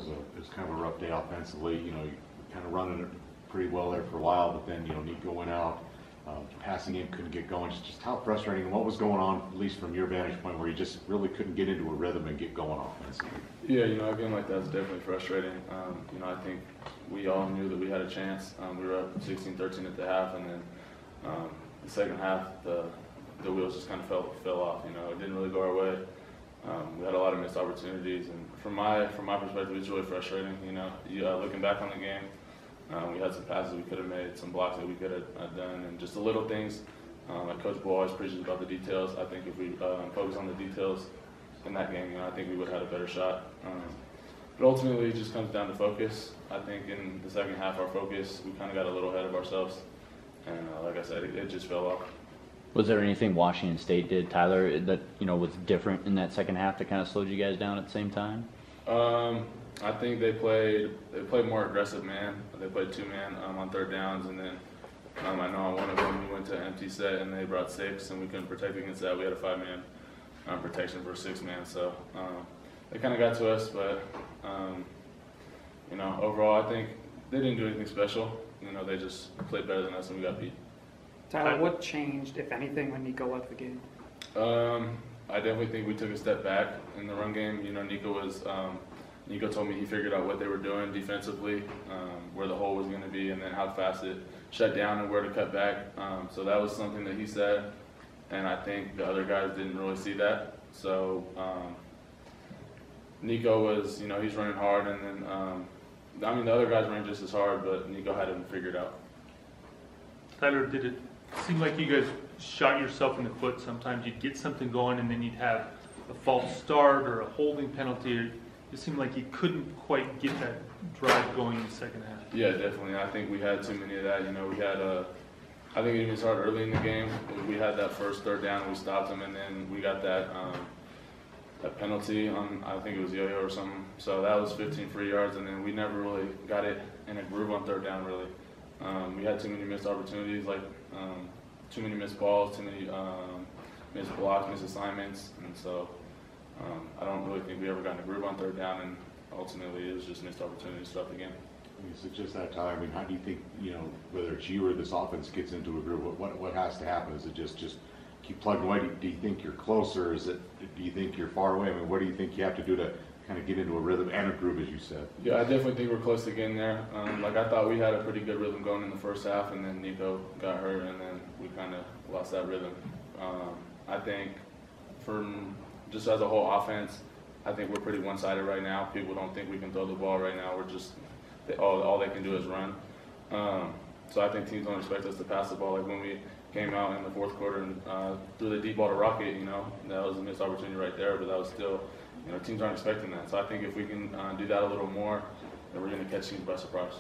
was kind of a rough day offensively. You know, you kind of running it pretty well there for a while, but then, you know, Nico went out. Passing game couldn't get going. Just how frustrating, and what was going on, at least from your vantage point, where you just really couldn't get into a rhythm and get going offensively? Yeah, you know, a game like that is definitely frustrating. You know, I think we all knew that we had a chance. We were up 16-13 at the half, and then the second half, the wheels just kind of fell off. You know, it didn't really go our way. We had a lot of missed opportunities, and from my perspective, it's really frustrating. You know, looking back on the game. We had some passes we could have made, some blocks that we could have done, and just the little things. Like Coach Bull always preaches about the details. I think if we focus on the details in that game, you know, I think we would have had a better shot. But ultimately, it just comes down to focus. I think in the second half, our focus, we kind of got a little ahead of ourselves. And like I said, it just fell off. Was there anything Washington State did, Tyler, that, you know, was different in that second half that kind of slowed you guys down at the same time? I think they played more aggressive man. They played two-man on third downs, and then I know on one of them we went to empty set and they brought six, and we couldn't protect against that. We had a five-man protection for a six-man, so they kind of got to us. But you know, overall, I think they didn't do anything special. You know, they just played better than us, and we got beat. Tyler, what changed, if anything, when Nico left the game? I definitely think we took a step back in the run game. You know, Nico told me he figured out what they were doing defensively, where the hole was going to be, and then how fast it shut down and where to cut back. So that was something that he said, and I think the other guys didn't really see that. So Nico was, you know, he's running hard, and then I mean the other guys ran just as hard, but Nico had him figured out. Tyler, did it seem like you guys shot yourself in the foot? Sometimes you'd get something going, and then you'd have a false start or a holding penalty. It seemed like you couldn't quite get that drive going in the second half. Yeah, definitely. I think we had too many of that. You know, we had I think it even started early in the game. We had that first third down, and we stopped them, and then we got that penalty on, I think it was Yo-Yo or something. So that was 15 free yards, and then we never really got it in a groove on third down, really. We had too many missed opportunities, like too many missed balls, too many missed blocks, missed assignments, and so I don't really think we ever got in a groove on third down, and ultimately it was just missed opportunities throughout the game. Is it just that time? I mean, how do you think, you know, whether it's you or this offense gets into a groove, what has to happen? Is it just keep plugging away? Do you think you're closer? Do you think you're far away? I mean, what do you think you have to do to kind of get into a rhythm and a groove, as you said? Yeah, I definitely think we're close to getting there. Like I thought we had a pretty good rhythm going in the first half, and then Nico got hurt, and then we kind of lost that rhythm. I think just as a whole offense, I think we're pretty one-sided right now. People don't think we can throw the ball right now. We're just all they can do is run. So I think teams don't expect us to pass the ball. Like when we came out in the fourth quarter and threw the deep ball to Rocket, you know, that was a missed opportunity right there. But that was still, you know, teams aren't expecting that. So I think if we can do that a little more, then we're going to catch teams by surprise.